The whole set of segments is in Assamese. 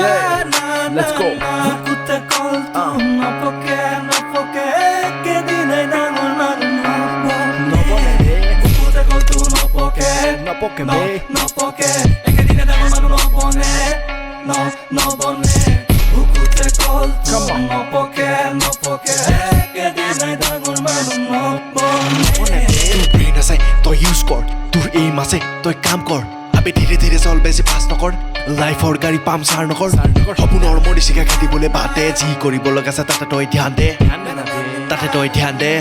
Yeah, let's go. Toi use কৰ তোৰ aim আছে তই কাম কৰ আবে ধীৰে ধীৰে চল বেছি ফাষ্ট নকৰ লাইফৰ গাড়ী পামচাৰ নকৰ সপোনৰ মৰি শিকা খেদিবলৈ বাটে যি কৰিব লগা আছে তাতে তই ধ্যান দে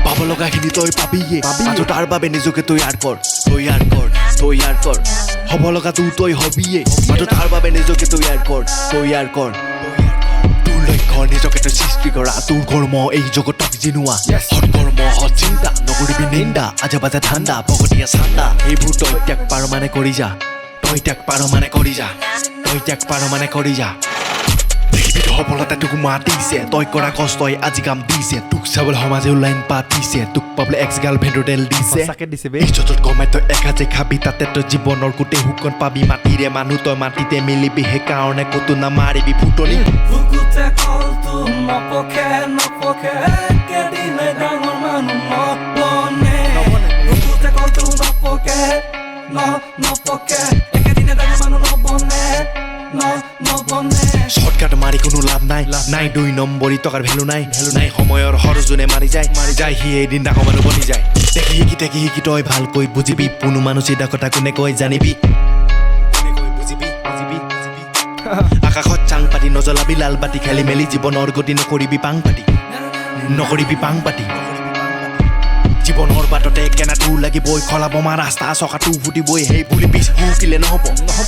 পাব লগাখিনি তই পাবিয়ে মাথো তাৰ বাবে নিজকে তৈয়াৰ কৰ হ'ব লগাটো তই হবিয়ে মাথো তাৰ বাবে নিজকে তৈয়াৰ কৰ তোৰ লক্ষ্য নিজকে তই সৃষ্টি কৰা তোৰ কৰ্ম এই জগতক জিনোৱা হত কৰ্ম হত চিন্তা নকৰিবি নিন্দা আজে বাজে ঠাণ্ডা পগতীয়া চান্দা এইবোৰ তই ত্যাগ পাৰ মানে কৰি যা পৃথিৱীত সফলতা তোক মাতিছে তই কৰা কষ্টই আজি কাম দিছে তোক চাবলৈ সমাজে লাইন পাতিছে তোক পাবলৈ এক্স গাৰ্লফ্ৰেণ্ডৰ তেল দিছে ইজ্জতত কমাই তই এসাঁজে খাবি তাতে তই জীৱনৰ গোটেই সুকন পাবি মাটিৰে মানুহ তই মাটিতে মিলিবি সেইকাৰণে ক'তো নামাৰিবি ফুটনি শৰ্টকাট মাৰি কোনো লাভ নাই 2 নম্বৰই টকাৰ ভ্যালু নাই সময়ৰ হৰজনে মাৰি যায় হি এদিন ডাঙৰ মানুহ বনি যায় দেখি শিকি তই ভালকৈ বুজিবি কোনো মানুহ চিধা কথা কোনে কৈ জানিবি আকাশত চাং পাতি নজলাবি লাল বাতি খেলি মেলি জীৱনৰ গতি নকৰিবি পাং পাতি জীৱনৰ বাটতে কেনাটো লাগিবই খলাব মা ৰাস্তা চকাটো ফুটিবই সেই বুলি পিছ হুকিলে নহ'ব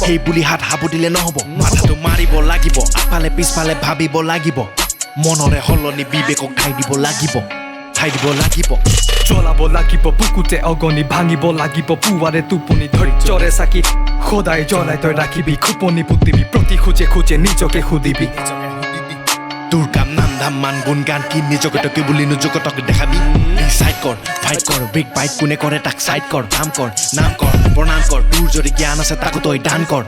সেই বুলি হাত হাবুটিলে নহ'ব মাথাটো মাৰিব লাগিব আগফালে পিছফালে ভাবিব লাগিব মনৰে হলনি বিবেকক ঠাই দিব লাগিব জ্বলাব লাগিব বুকুতে অগনি ভাঙিব লাগিব পুৱাৰে টোপনি ধৈৰ্যৰে চাকি সদায় জ্বলাই তই ৰাখিবি খোপনি পুতিবি প্ৰতি খোজে নিজকে সুধিবি তোৰ কাম নাম ধাম মান গুণ গান কি নিজকে তকে বুলি নিজকে দেখাবি ডিচাইড কৰ ফাইট কৰ বিগ বাইট কোনে কৰে তাক চাইড কৰ নাম কৰ প্ৰণাম কৰ তোৰ যদি জ্ঞান আছে তাকো তই দান কৰ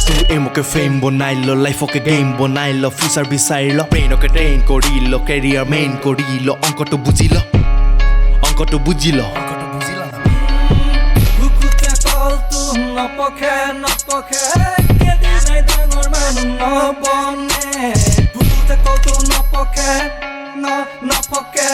তোৰ এমকে ফেম বনাই ল লাইফকে গেম বনাই ল ফিউচাৰ বিচাৰি ল ব্ৰেইনকে ট্ৰেইন কৰি ল কেৰিয়াৰ মেইন কৰি ল অংকটো বুজি ল নপকে